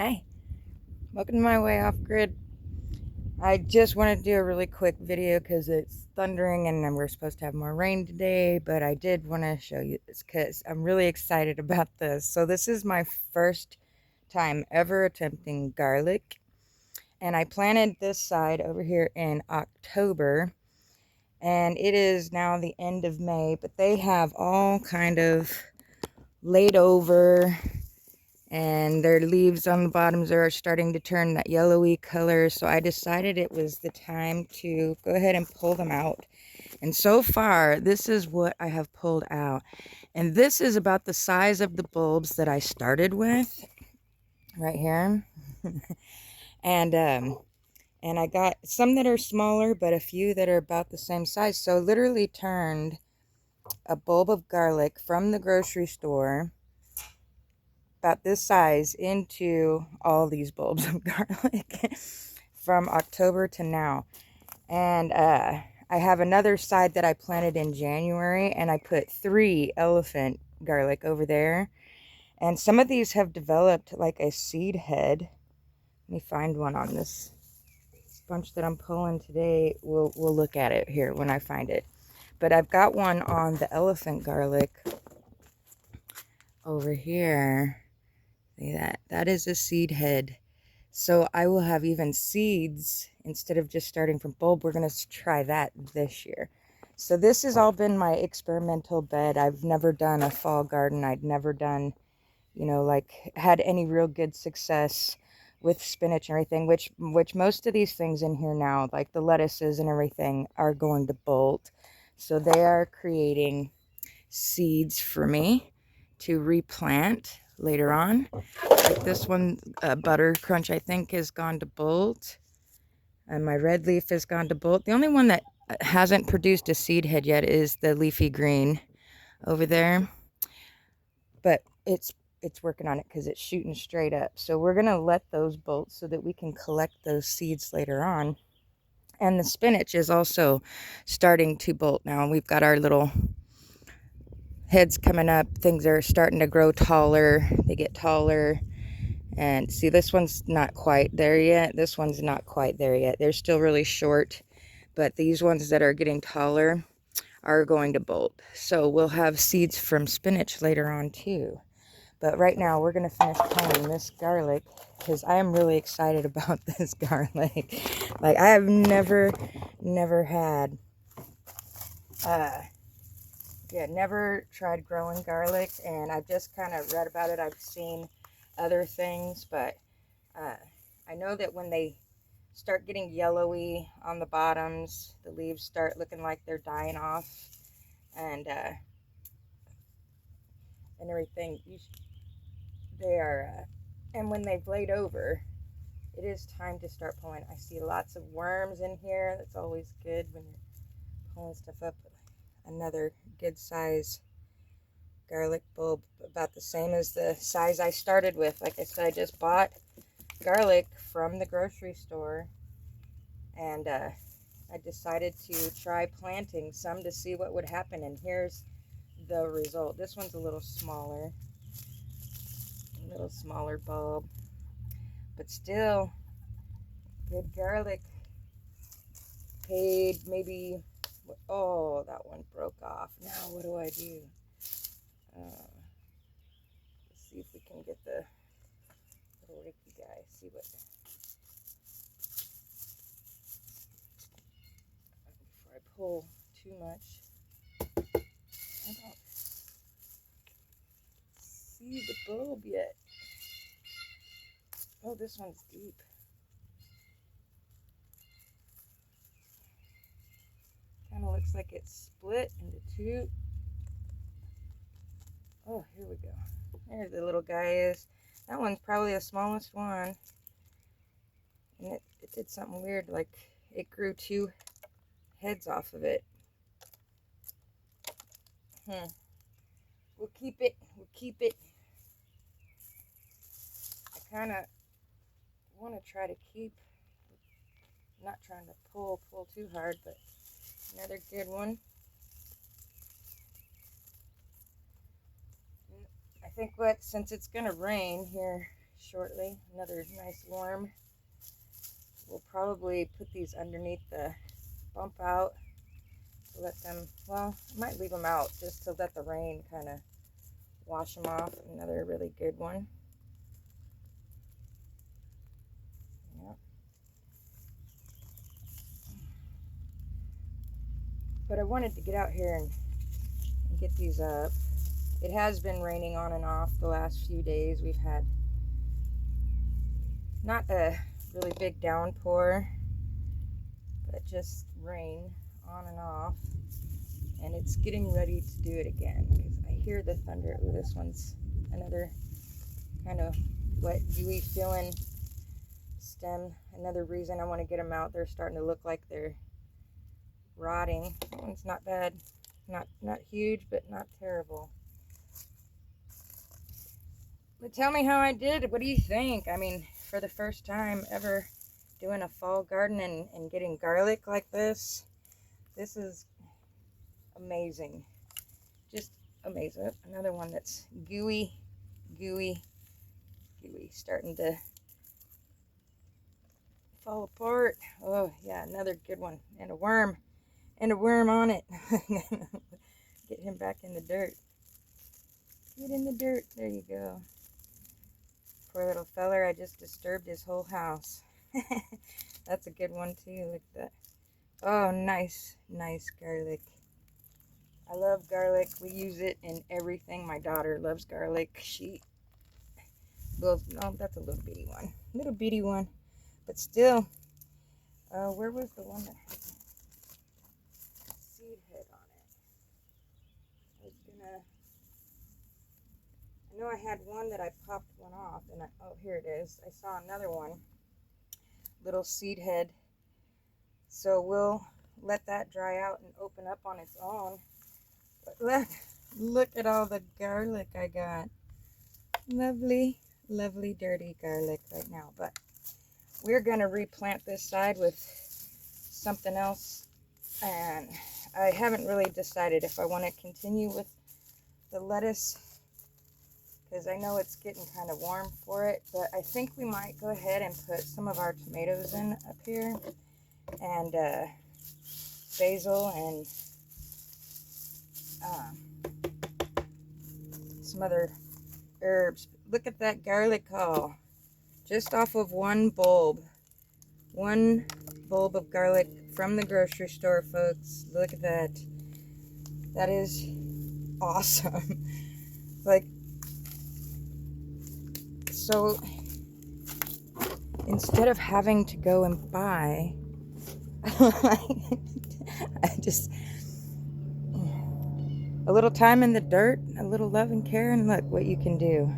Hey, welcome to my way off grid. I just wanted to do a really quick video because it's thundering and we're supposed to have more rain today, but I did want to show you this because I'm really excited about this. So this is my first time ever attempting garlic, and I planted this side over here in October, and it is now the end of May, but they have all kind of laid over and their leaves on the bottoms are starting to turn that yellowy color. So I decided it was the time to go ahead and pull them out. And so far, this is what I have pulled out. And this is about the size of the bulbs that I started with right here. and I got some that are smaller, but a few that are about the same size. So literally turned a bulb of garlic from the grocery store about this size into all these bulbs of garlic from October to now. And I have another side that I planted in January, and I put 3 elephant garlic over there. And some of these have developed like a seed head. Let me find one on this bunch that I'm pulling today. We'll look at it here when I find it. But I've got one on the elephant garlic over here. See that? That is a seed head. So I will have even seeds instead of just starting from bulb. We're going to try that this year. So this has all been my experimental bed. I've never done a fall garden. I'd never done, like had any real good success with spinach and everything, which most of these things in here now, like the lettuces and everything, are going to bolt. So they are creating seeds for me to replant later on. Like this one, Butter Crunch, I think, has gone to bolt. And my red leaf has gone to bolt. The only one that hasn't produced a seed head yet is the leafy green over there. But it's working on it because it's shooting straight up. So we're going to let those bolt so that we can collect those seeds later on. And the spinach is also starting to bolt now. We've got our little heads coming up. Things are starting to grow taller. They get taller. And see, this one's not quite there yet. This one's not quite there yet. They're still really short. But these ones that are getting taller are going to bolt. So we'll have seeds from spinach later on too. But right now we're going to finish pulling this garlic because I am really excited about this garlic. Like I have never had, never tried growing garlic, and I've just kind of read about it. I've seen other things, but I know that when they start getting yellowy on the bottoms, the leaves start looking like they're dying off, and everything. They are, and when they've laid over, it is time to start pulling. I see lots of worms in here. That's always good when you're pulling stuff up. Another good size garlic bulb, about the same as the size I started with. Like I said, I just bought garlic from the grocery store, and I decided to try planting some to see what would happen, and here's the result. This one's a little smaller bulb, but still good garlic. Paid maybe, oh, that one broke off. Now what do I do? Let's see if we can get the little Ricky guy. See what, before I pull too much. I don't see the bulb yet. Oh, this one's deep. Kind of looks like it's split into 2. Oh, here we go. There the little guy is. That one's probably the smallest one. And it did something weird, like it grew 2 heads off of it. We'll keep it. I kind of want to try to keep, not trying to pull too hard, but another good one. I think since it's going to rain here shortly. Another nice worm. We'll probably put these underneath the bump out to let them, well, I might leave them out just to let the rain kind of wash them off. Another really good one. Yep. But I wanted to get out here and get these up. It has been raining on and off the last few days. We've had not a really big downpour, but just rain on and off. And it's getting ready to do it again because I hear the thunder. Ooh, this one's another kind of wet, dewy feeling stem. Another reason I want to get them out. They're starting to look like they're rotting. That one's not bad. Not huge, but not terrible. But tell me how I did. What do you think? I mean, for the first time ever doing a fall garden and getting garlic like this is amazing. Just amazing. Another one that's gooey, starting to fall apart. Oh yeah, another good one. And a worm on it. Get him back in the dirt. Get in the dirt. There you go. Poor little feller, I just disturbed his whole house. That's a good one too. Look at that. Oh, nice garlic. I love garlic. We use it in everything. My daughter loves garlic. She will, oh, that's a little bitty one. But still, where was the one that had a seed head on it? I know I had one that I popped one off, and oh, here it is. I saw another one, little seed head. So we'll let that dry out and open up on its own. But look at all the garlic I got. Lovely, dirty garlic right now. But we're going to replant this side with something else. And I haven't really decided if I want to continue with the lettuce, because I know it's getting kind of warm for it. But I think we might go ahead and put some of our tomatoes in up here. And basil and some other herbs. Look at that garlic haul. Just off of one bulb. One bulb of garlic from the grocery store, folks. Look at that. That is awesome. Like, so instead of having to go and buy, I just, a little time in the dirt, a little love and care, and look what you can do.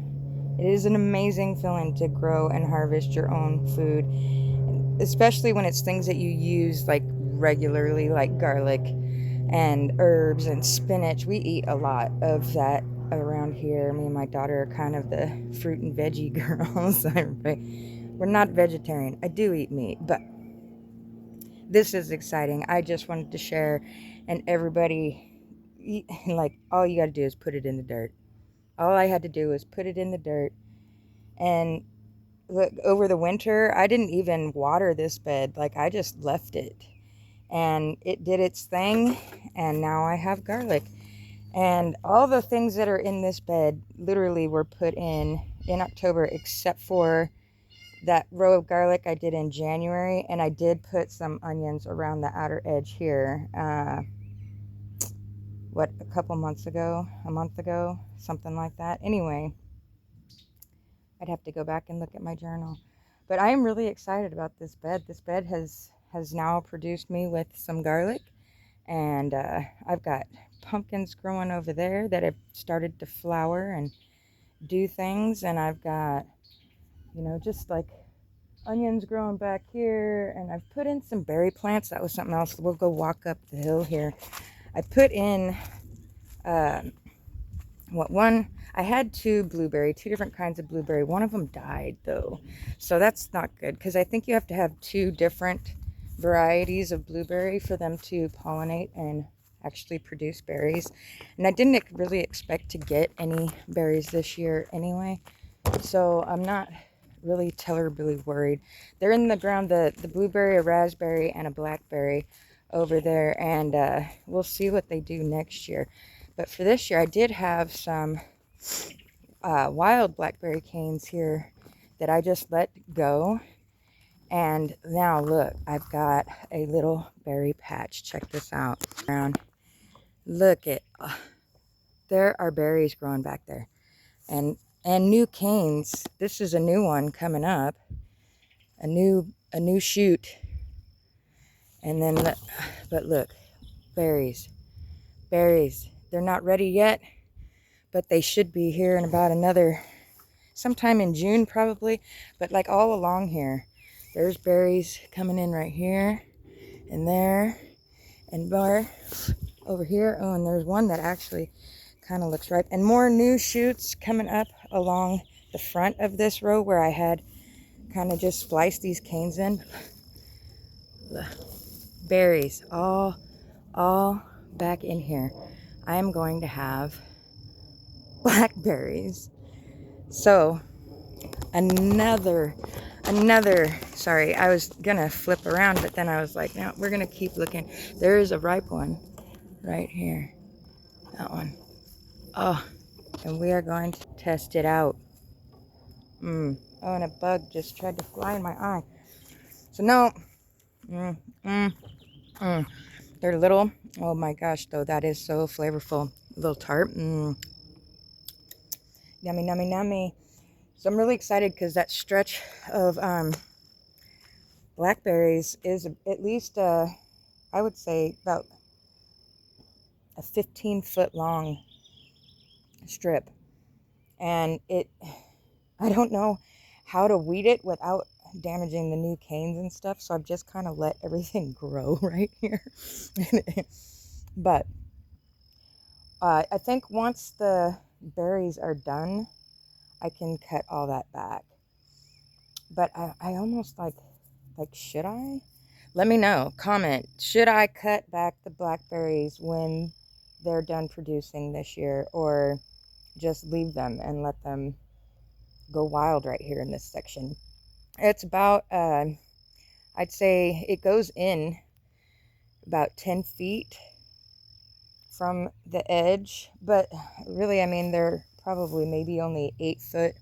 It is an amazing feeling to grow and harvest your own food, especially when it's things that you use like regularly, like garlic and herbs and spinach. We eat a lot of that around here. Me and my daughter are kind of the fruit and veggie girls. We're not vegetarian. I do eat meat, but this is exciting. I just wanted to share, and everybody, like, all you got to do is put it in the dirt. All I had to do was put it in the dirt. And look, over the winter, I didn't even water this bed. Like, I just left it. And it did its thing. And now I have garlic. And all the things that are in this bed literally were put in October, except for that row of garlic I did in January. And I did put some onions around the outer edge here. A month ago, something like that. Anyway, I'd have to go back and look at my journal. But I am really excited about this bed. This bed has now produced me with some garlic. And I've got pumpkins growing over there that have started to flower and do things. And I've got, just like onions growing back here. And I've put in some berry plants. That was something else. We'll go walk up the hill here. I put in, I had two different kinds of blueberry. One of them died though. So that's not good, because I think you have to have two different varieties of blueberry for them to pollinate and actually produce berries. And I didn't really expect to get any berries this year anyway. So I'm not really terribly worried. They're in the ground, the blueberry, a raspberry, and a blackberry over there, and we'll see what they do next year. But for this year, I did have some wild blackberry canes here that I just let go. And now look, I've got a little berry patch. Check this out. Look at, there are berries growing back there. And new canes. This is a new one coming up. A new shoot. And then, but look, berries. Berries. They're not ready yet, but they should be here in about sometime in June probably. But like all along here, there's berries coming in right here and there and more over here. Oh, and there's one that actually kind of looks ripe. And more new shoots coming up along the front of this row where I had kind of just spliced these canes in. Berries, all back in here. I am going to have blackberries. So another, sorry, I was gonna flip around, but then I was like, no, we're gonna keep looking. There is a ripe one right here. That one. Oh, and we are going to test it out. Oh, and a bug just tried to fly in my eye. So no. They're little. Oh my gosh, though, that is so flavorful. A little tart. Yummy, yummy, yummy. So I'm really excited because that stretch of blackberries is at least, I would say, about a 15-foot long strip. And I don't know how to weed it without damaging the new canes and stuff, so I've just kind of let everything grow right here. But I think once the berries are done, I can cut all that back. But I almost like, should I? Let me know. Comment. Should I cut back the blackberries when they're done producing this year, or just leave them and let them go wild right here in this section? It's about, I'd say it goes in about 10 feet from the edge, but really, I mean, they're probably maybe only 8 foot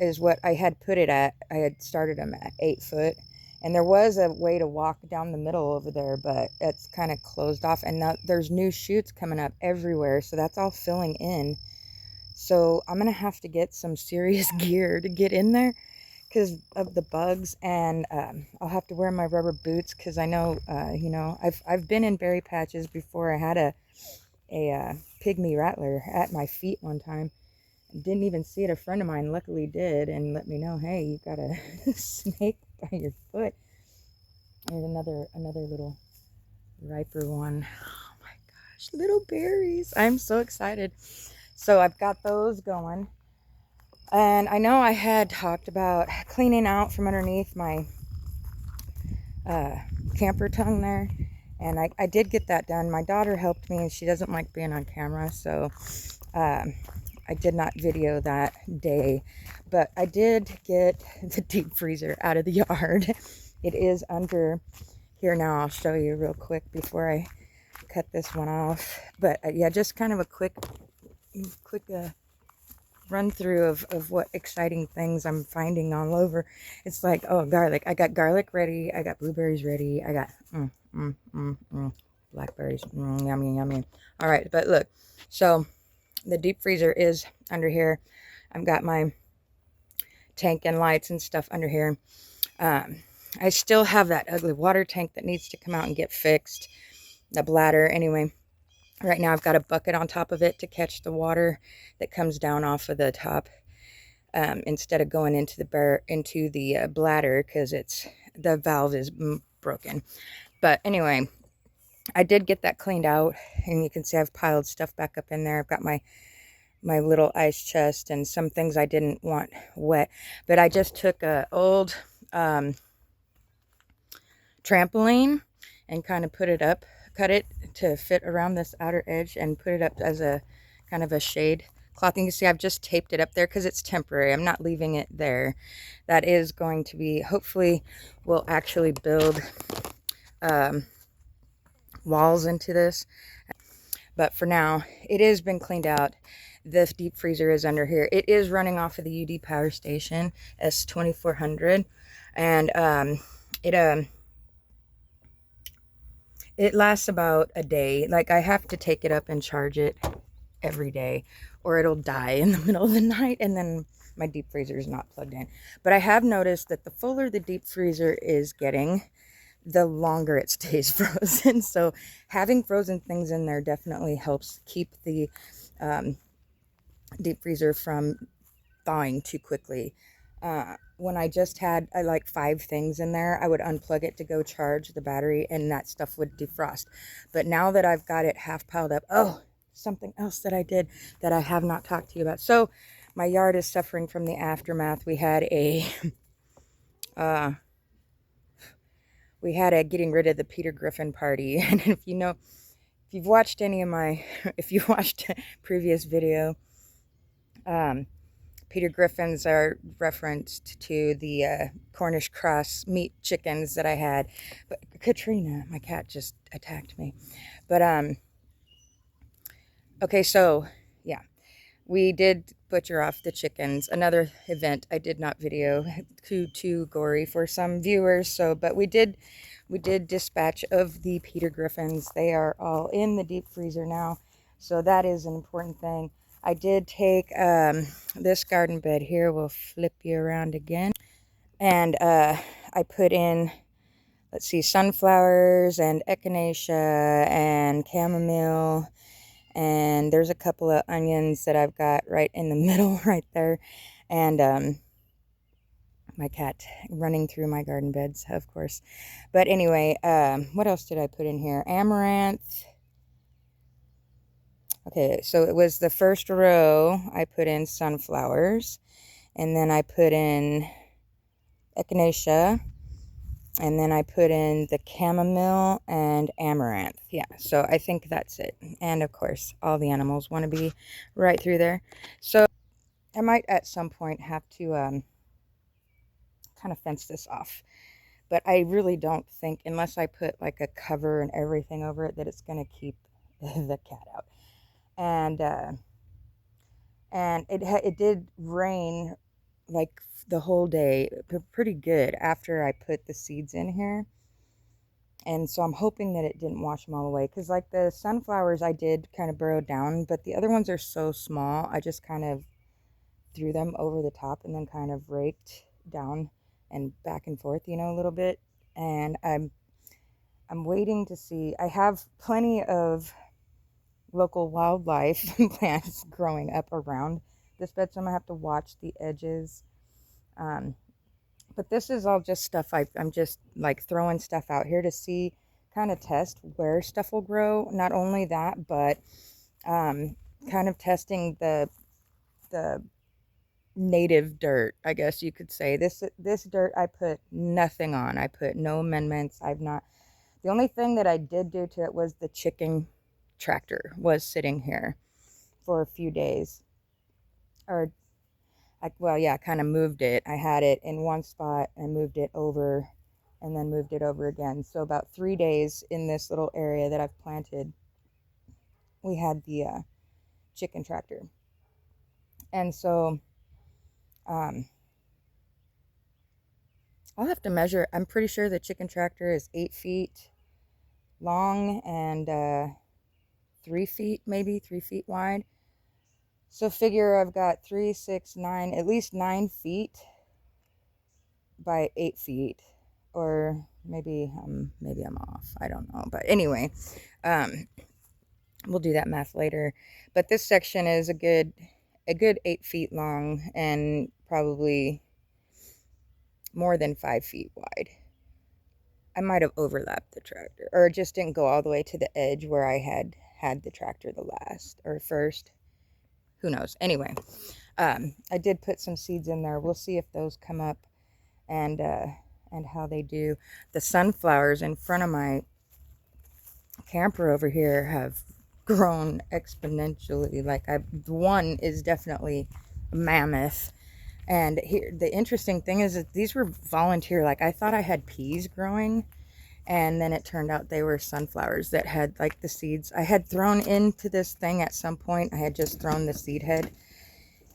is what I had put it at. I had started them at 8 foot, and there was a way to walk down the middle over there, but it's kind of closed off, and now there's new shoots coming up everywhere, so that's all filling in. So I'm gonna have to get some serious gear to get in there because of the bugs, and I'll have to wear my rubber boots because I know, you know, I've been in berry patches before. I had a pygmy rattler at my feet one time. Didn't even see it. A friend of mine luckily did and let me know, hey, you got a snake by your foot. There's another little riper one. Oh my gosh, little berries. I'm so excited. So I've got those going. And I know I had talked about cleaning out from underneath my camper tongue there. And I did get that done. My daughter helped me, and she doesn't like being on camera. So I did not video that day. But I did get the deep freezer out of the yard. It is under here now. I'll show you real quick before I cut this one off. But yeah, just kind of a quick run through of what exciting things I'm finding all over. It's like, oh, garlic. I got garlic ready. I got blueberries ready. I got blackberries. Yummy, yummy. All right, but look. So the deep freezer is under here. I've got my tank and lights and stuff under here. I still have that ugly water tank that needs to come out and get fixed. The bladder, anyway. Right now I've got a bucket on top of it to catch the water that comes down off of the top, instead of going into the bladder, because the valve is broken. But anyway, I did get that cleaned out, and you can see I've piled stuff back up in there. I've got my little ice chest and some things I didn't want wet. But I just took a old trampoline and kind of cut it to fit around this outer edge and put it up as a kind of a shade cloth. You can see I've just taped it up there because it's temporary. I'm not leaving it there. That is going to be, hopefully we'll actually build walls into this. But for now, it has been cleaned out. The deep freezer is under here. It is running off of the UD Power Station S2400, and it lasts about a day. Like, I have to take it up and charge it every day, or it'll die in the middle of the night, and then my deep freezer is not plugged in. But I have noticed that the fuller the deep freezer is getting, the longer it stays frozen. So having frozen things in there definitely helps keep the deep freezer from thawing too quickly. When I just had like 5 things in there, I would unplug it to go charge the battery, and that stuff would defrost. But now that I've got it half piled up, oh, something else that I did that I have not talked to you about. So my yard is suffering from the aftermath. We had a getting rid of the Peter Griffin party. And if you've watched any of my, if you watched a previous video, Peter Griffins are referenced to the Cornish cross meat chickens that I had. But Katrina, my cat, just attacked me. But okay, so yeah, we did butcher off the chickens. Another event I did not video, too gory for some viewers. So, but we did dispatch of the Peter Griffins. They are all in the deep freezer now, so that is an important thing. I did take this garden bed here. We'll flip you around again, and I put in, let's see, sunflowers and echinacea and chamomile. And there's a couple of onions that I've got right in the middle right there. And my cat running through my garden beds, of course. But anyway, what else did I put in here? Amaranth. Okay, so it was the first row. I put in sunflowers. And then I put in echinacea. And then I put in the chamomile and amaranth. Yeah, so I think that's it. And of course, all the animals want to be right through there. So I might at some point have to kind of fence this off. But I really don't think, unless I put like a cover and everything over it, that it's going to keep the cat out. And it did rain like the whole day, pretty good, after I put the seeds in here. And so I'm hoping that it didn't wash them all away, because like the sunflowers I did kind of burrow down, but the other ones are so small, I just kind of threw them over the top and then kind of raked down and back and forth, you know, a little bit. And I'm waiting to see. I have plenty of local wildlife plants growing up around this bed, so I'm gonna have to watch the edges. But this is all just stuff I'm just like throwing stuff out here to see, kind of test where stuff will grow. Not only that, but kind of testing the native dirt, I guess you could say. This dirt I put nothing on. I put no amendments. The only thing that I did do to it was the chicken tractor was sitting here for a few days. Or kind of moved it. I had it in one spot and moved it over, and then moved it over again. So about 3 days in this little area that I've planted, we had the chicken tractor. And so I'll have to measure. I'm pretty sure the chicken tractor is 8 feet long and 3 feet, maybe 3 feet wide. So figure I've got 3, 6, 9, at least 9 feet by 8 feet, or maybe I'm off. I don't know. But anyway, we'll do that math later. But this section is a good 8 feet long and probably more than 5 feet wide. I might have overlapped the tractor, or it just didn't go all the way to the edge where I had the tractor the last or first. Who knows? Anyway, I did put some seeds in there. We'll see if those come up and how they do. The sunflowers in front of my camper over here have grown exponentially. Like one is definitely a mammoth. And here, the interesting thing is that these were volunteer. Like I thought I had peas growing, and then it turned out they were sunflowers that had like the seeds. I had thrown into this thing at some point. I had just thrown the seed head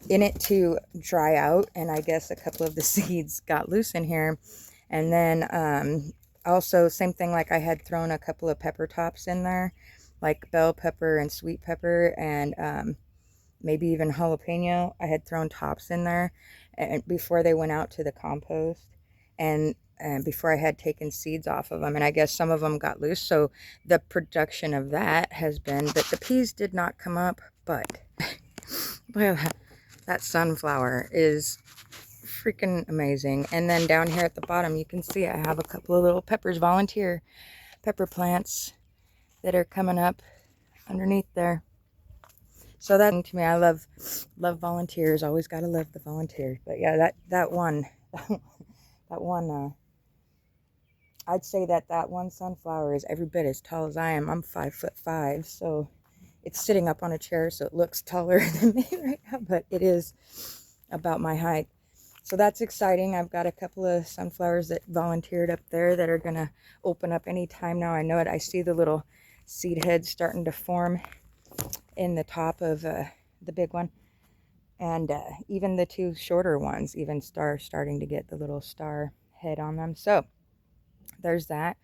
in it to dry out, and I guess a couple of the seeds got loose in here. And then also same thing, like I had thrown a couple of pepper tops in there, like bell pepper and sweet pepper, and maybe even jalapeno. I had thrown tops in there and before they went out to the compost, and before I had taken seeds off of them, and I guess some of them got loose. So the production of that has been that the peas did not come up, but well, that sunflower is freaking amazing. And then down here at the bottom, you can see I have a couple of little peppers, volunteer pepper plants that are coming up underneath there. So that to me, I love volunteers. Always got to love the volunteers. But yeah, that one, I'd say that one sunflower is every bit as tall as I am. I'm 5'5", so it's sitting up on a chair, so it looks taller than me right now, but it is about my height. So that's exciting. I've got a couple of sunflowers that volunteered up there that are going to open up any time now. I know it. I see the little seed heads starting to form in the top of the big one. And even the two shorter ones even starting to get the little star head on them. So there's that.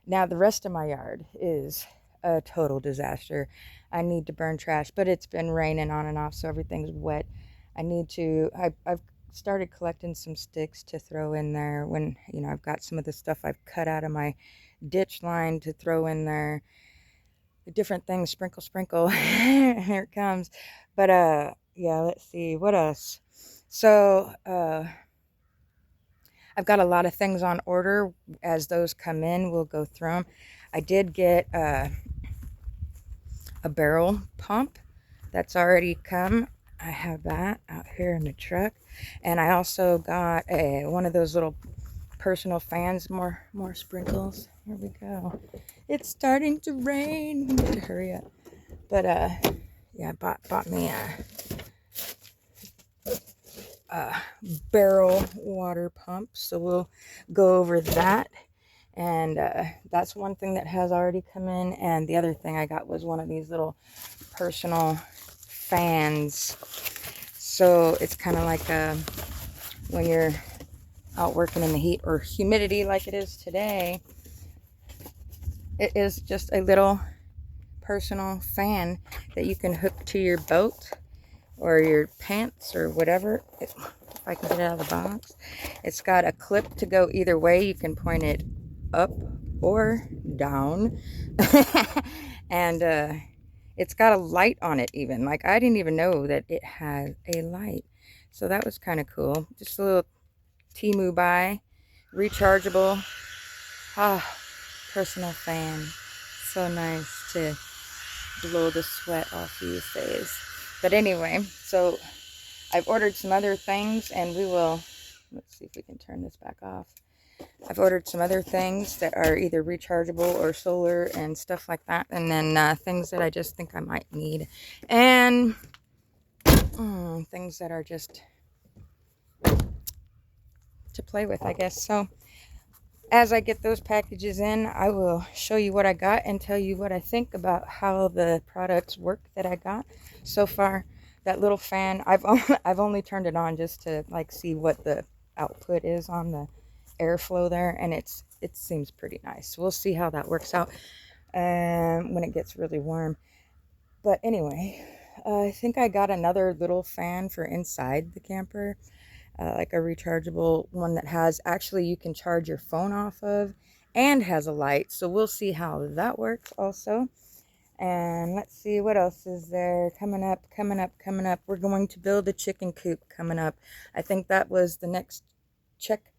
Now the rest of my yard is a total disaster. I need to burn trash, but it's been raining on and off, so everything's wet. I've started collecting some sticks to throw in there when, you know, I've got some of the stuff I've cut out of my ditch line to throw in there. The different things, sprinkle. Here it comes. But yeah, let's see what else. So I've got a lot of things on order. As those come in, we'll go through them. I did get a barrel pump that's already come. I have that out here in the truck. And I also got one of those little personal fans. More sprinkles. Here we go. It's starting to rain. We need to hurry up. But yeah, I bought me a barrel water pump, so we'll go over that. And that's one thing that has already come in. And the other thing I got was one of these little personal fans. So it's kind of like when you're out working in the heat or humidity like it is today, it is just a little personal fan that you can hook to your boat or your pants or whatever. If I can get it out of the box. It's got a clip to go either way. You can point it up or down. And it's got a light on it even. Like, I didn't even know that it had a light. So that was kind of cool. Just a little Temu buy. Rechargeable. Personal fan. So nice to blow the sweat off your face. But anyway, so I've ordered some other things, and we will, let's see if we can turn this back off. I've ordered some other things that are either rechargeable or solar and stuff like that. And then things that I just think I might need. And things that are just to play with, I guess. So as I get those packages in, I will show you what I got and tell you what I think about how the products work that I got so far. That little fan, I've only turned it on just to like see what the output is on the airflow there, and it seems pretty nice. We'll see how that works out when it gets really warm. But anyway, I think I got another little fan for inside the camper, like a rechargeable one that has, actually you can charge your phone off of and has a light. So we'll see how that works also. And let's see what else is there coming up. We're going to build a chicken coop coming up. I think that was the next check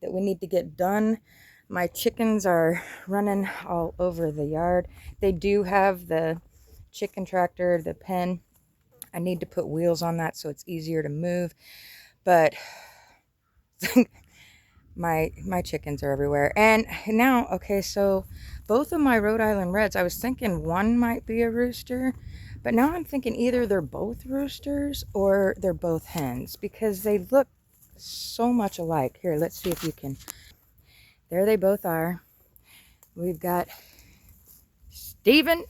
that we need to get done. My chickens are running all over the yard. They do have the chicken tractor, the pen. I need to put wheels on that so it's easier to move. But my chickens are everywhere. And now, okay, so both of my Rhode Island Reds, I was thinking one might be a rooster, but now I'm thinking either they're both roosters or they're both hens because they look so much alike. Here, let's see if you can. There they both are. We've got Stephen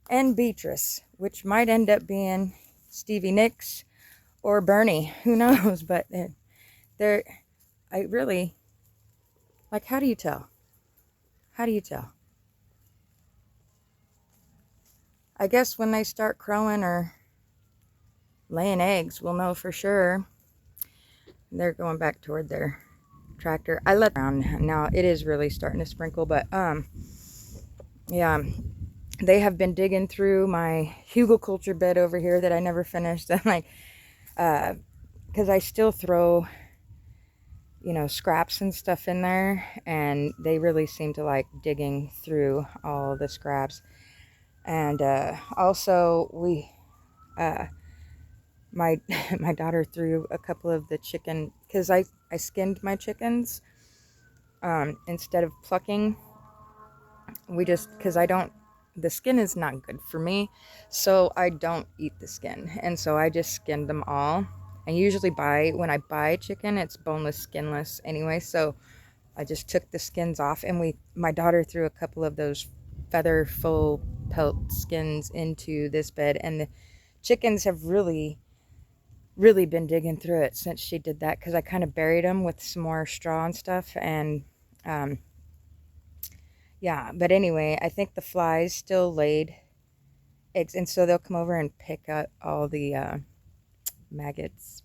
and Beatrice, which might end up being Stevie Nicks or Bernie. Who knows? But they're, I really, like, how do you tell? How do you tell? I guess when they start crowing or laying eggs, we'll know for sure. They're going back toward their tractor. I let around now. It is really starting to sprinkle, but yeah, they have been digging through my hugelkultur bed over here that I never finished. I'm like, because I still throw, you know, scraps and stuff in there, and they really seem to like digging through all the scraps. And also we my my daughter threw a couple of the chicken, because I skinned my chickens instead of plucking. We just, because I don't, the skin is not good for me, so I don't eat the skin, and so I just skinned them all. And usually when I buy chicken, it's boneless, skinless anyway, so I just took the skins off, and my daughter threw a couple of those feather full pelt skins into this bed, and the chickens have really been digging through it since she did that, because I kind of buried them with some more straw and stuff. And yeah, but anyway, I think the flies still laid eggs, and so they'll come over and pick up all the maggots.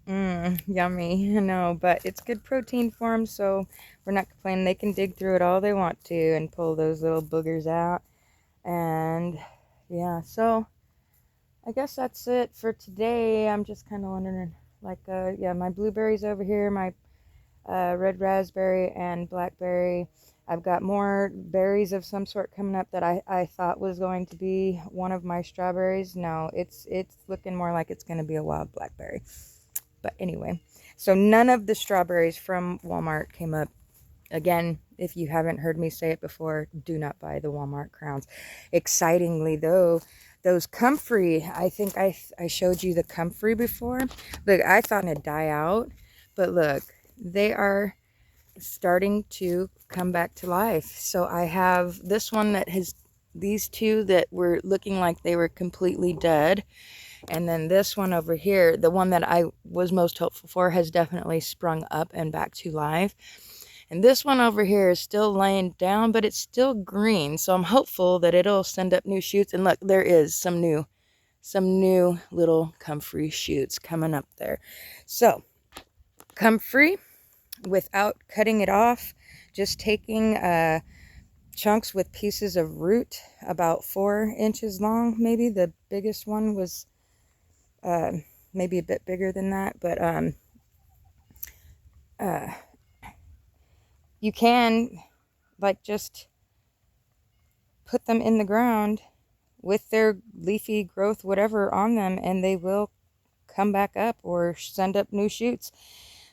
Yummy. I know, but it's good protein for them, so we're not complaining. They can dig through it all they want to and pull those little boogers out. And yeah, so I guess that's it for today. I'm just kind of wondering, like, yeah, my blueberries over here, my red raspberry and blackberry. I've got more berries of some sort coming up that I thought was going to be one of my strawberries. No, it's looking more like it's going to be a wild blackberry. But anyway, so none of the strawberries from Walmart came up. Again, if you haven't heard me say it before, do not buy the Walmart crowns. Excitingly though, those comfrey, I think I showed you the comfrey before. Look, I thought it'd die out, but look, they are starting to come back to life. So I have this one that has these two that were looking like they were completely dead. And then this one over here, the one that I was most hopeful for, has definitely sprung up and back to life. And this one over here is still laying down, but it's still green. So I'm hopeful that it'll send up new shoots. And look, there is some new little comfrey shoots coming up there. So comfrey, without cutting it off, just taking chunks with pieces of root about 4 inches long. Maybe the biggest one was maybe a bit bigger than that, but you can like just put them in the ground with their leafy growth, whatever, on them, and they will come back up or send up new shoots.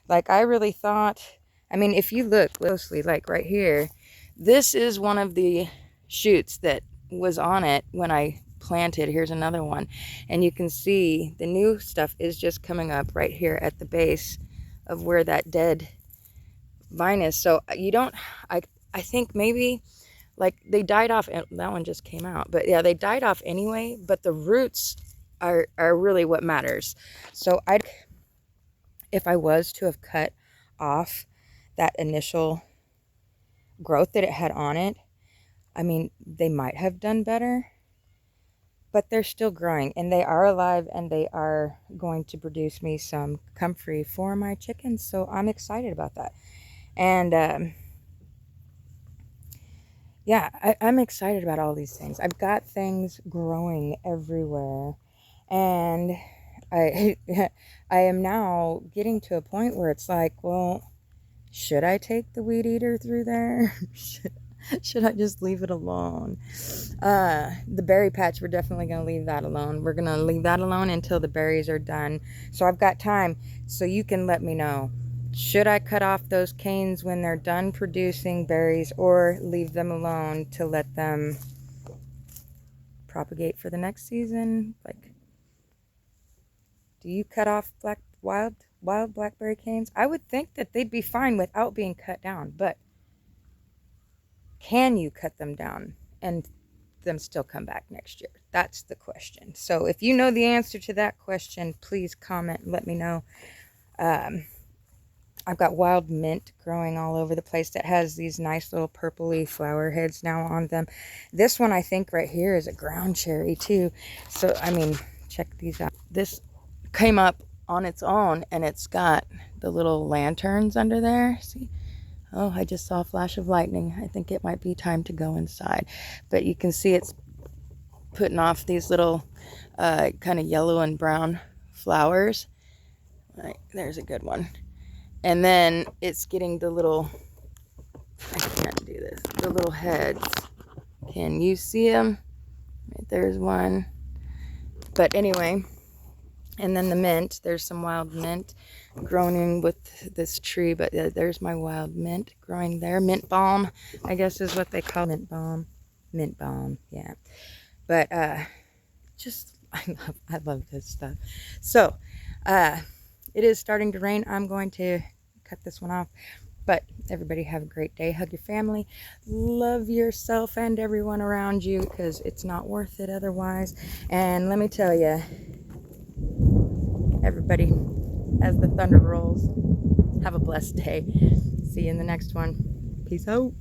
Like, I really thought, I mean, if you look closely, like right here, this is one of the shoots that was on it when I planted. Here's another one, and you can see the new stuff is just coming up right here at the base of where that dead vine is. So you don't, I think maybe like they died off. That one just came out, but yeah, they died off anyway, but the roots are really what matters. So if I was to have cut off that initial growth that it had on it, I mean, they might have done better, but they're still growing, and they are alive, and they are going to produce me some comfrey for my chickens. So I'm excited about that. And yeah, I'm excited about all these things. I've got things growing everywhere, and I am now getting to a point where it's like, well, should I take the weed eater through there? Should I just leave it alone? The berry patch, we're definitely going to leave that alone. We're going to leave that alone until the berries are done. So I've got time, so you can let me know Should I cut off those canes when they're done producing berries, or leave them alone to let them propagate for the next season? Like, do you cut off wild blackberry canes? I would think that they'd be fine without being cut down, but can you cut them down and them still come back next year? That's the question. So if you know the answer to that question, please comment and let me know. I've got wild mint growing all over the place that has these nice little purpley flower heads now on them. This one, I think right here, is a ground cherry too. So, I mean, check these out. This came up on its own, and it's got the little lanterns under there. See? Oh, I just saw a flash of lightning. I think it might be time to go inside. But you can see it's putting off these little kind of yellow and brown flowers. Right, there's a good one. And then it's getting the little, I can't do this, the little heads. Can you see them? Right, there's one. But anyway, and then the mint, there's some wild mint growing with this tree, but there's my wild mint growing there. Mint balm, I guess is what they call mint balm. Mint balm, yeah. But just, I love this stuff. So, it is starting to rain. I'm going to cut this one off. But everybody have a great day. Hug your family. Love yourself and everyone around you, because it's not worth it otherwise. And let me tell you, everybody, as the thunder rolls, have a blessed day. See you in the next one. Peace out.